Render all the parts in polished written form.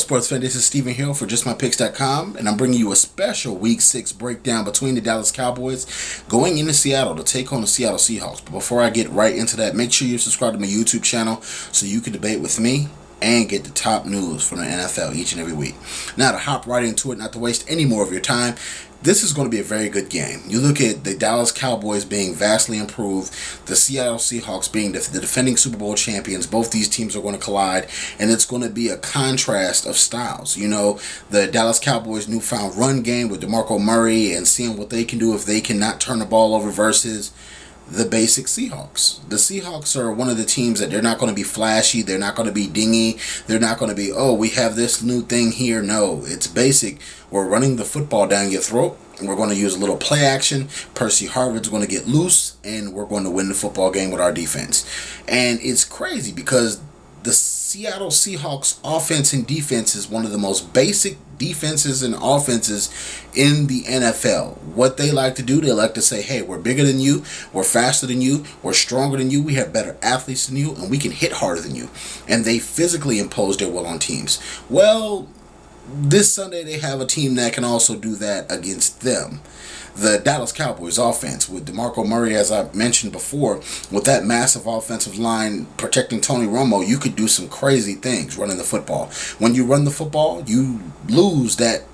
sports fan? This is Stephen Hill for JustMyPicks.com, and I'm bringing you a special Week 6 breakdown between the Dallas Cowboys going into Seattle to take on the Seattle Seahawks. But before I get right into that, make sure you subscribe to my YouTube channel so you can debate with me and get the top news from the NFL each and every week. Now, to hop right into it, not to waste any more of your time, this is going to be a very good game. You look at the Dallas Cowboys being vastly improved, the Seattle Seahawks being the defending Super Bowl champions. Both these teams are going to collide, and it's going to be a contrast of styles. You know, the Dallas Cowboys' newfound run game with DeMarco Murray and seeing what they can do if they cannot turn the ball over versus the basic Seahawks. The Seahawks are one of the teams that they're not going to be flashy. They're not going to be dingy. They're not going to be, oh, we have this new thing here. No, it's basic. We're running the football down your throat. We're going to use a little play action. Percy Harvin's going to get loose, and we're going to win the football game with our defense. And it's crazy because the Seattle Seahawks offense and defense is one of the most basic defenses and offenses in the NFL. What they like to do, they like to say, hey, we're bigger than you, we're faster than you, we're stronger than you, we have better athletes than you, and we can hit harder than you. And they physically impose their will on teams. Well, this Sunday they have a team that can also do that against them. The Dallas Cowboys offense with DeMarco Murray, as I mentioned before, with that massive offensive line protecting Tony Romo, you could do some crazy things running the football. When you run the football, you lose that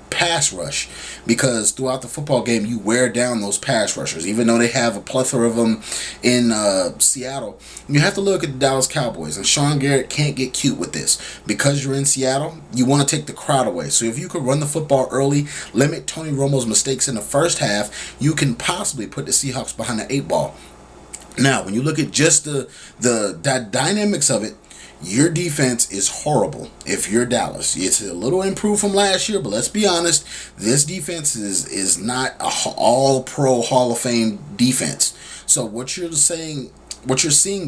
pass rush because throughout the football game you wear down those pass rushers. Even though they have a plethora of them in Seattle, you have to look at the Dallas Cowboys, and Sean Garrett can't get cute with this. Because you're in Seattle, you want to take the crowd away. So if you could run the football early, limit Tony Romo's mistakes in the first half, you can possibly put the Seahawks behind the 8 ball. Now, when you look at just the dynamics of it, your defense is horrible if you're Dallas. It's a little improved from last year, but let's be honest, this defense is not a all-pro Hall of Fame defense. So what you're seeing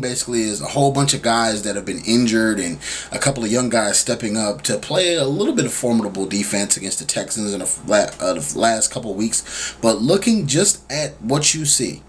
basically is a whole bunch of guys that have been injured and a couple of young guys stepping up to play a little bit of formidable defense against the Texans in the last couple of weeks. But looking just at what you see,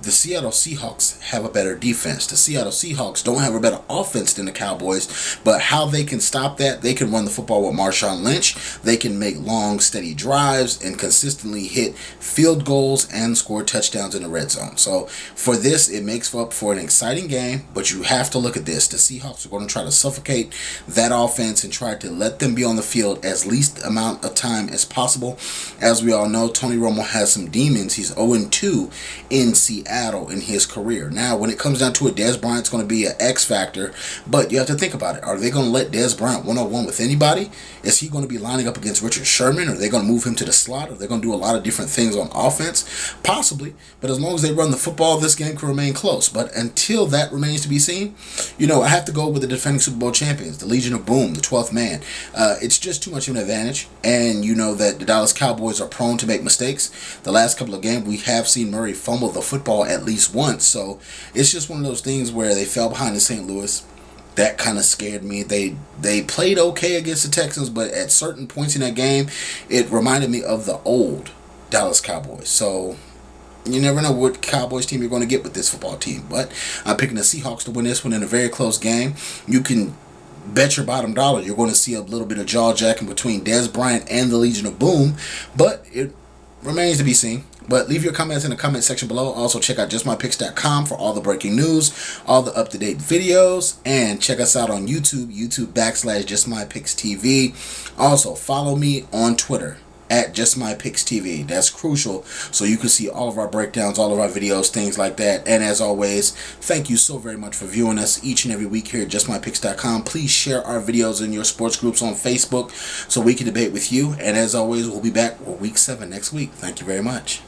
the Seattle Seahawks have a better defense. The Seattle Seahawks don't have a better offense than the Cowboys, but how they can stop that, they can run the football with Marshawn Lynch. They can make long, steady drives and consistently hit field goals and score touchdowns in the red zone. So for this, it makes up for an exciting game, but you have to look at this. The Seahawks are going to try to suffocate that offense and try to let them be on the field as least amount of time as possible. As we all know, Tony Romo has some demons. He's 0-2 in Seattle in his career. Now, when it comes down to it, Dez Bryant's going to be an X factor, but you have to think about it. Are they going to let Dez Bryant one-on-one with anybody? Is he going to be lining up against Richard Sherman? Are they going to move him to the slot? Are they going to do a lot of different things on offense? Possibly, but as long as they run the football, this game can remain close. But until that remains to be seen, you know, I have to go with the defending Super Bowl champions, the Legion of Boom, the 12th man. It's just too much of an advantage, and you know that the Dallas Cowboys are prone to make mistakes. The last couple of games, we have seen Murray fumble the football at least once, so it's just one of those things where they fell behind in St. Louis. That kind of scared me. They played okay against the Texans, but at certain points in that game, it reminded me of the old Dallas Cowboys. So you never know what Cowboys team you're going to get with this football team, but I'm picking the Seahawks to win this one in a very close game. You can bet your bottom dollar you're going to see a little bit of jaw-jacking between Dez Bryant and the Legion of Boom, but it remains to be seen. But leave your comments in the comment section below. Also, check out JustMyPicks.com for all the breaking news, all the up-to-date videos, and check us out on YouTube, YouTube.com/JustMyPicksTV. Also, follow me on Twitter at JustMyPicksTV. That's crucial so you can see all of our breakdowns, all of our videos, things like that. And as always, thank you so very much for viewing us each and every week here at JustMyPicks.com. Please share our videos in your sports groups on Facebook so we can debate with you. And as always, we'll be back with Week 7 next week. Thank you very much.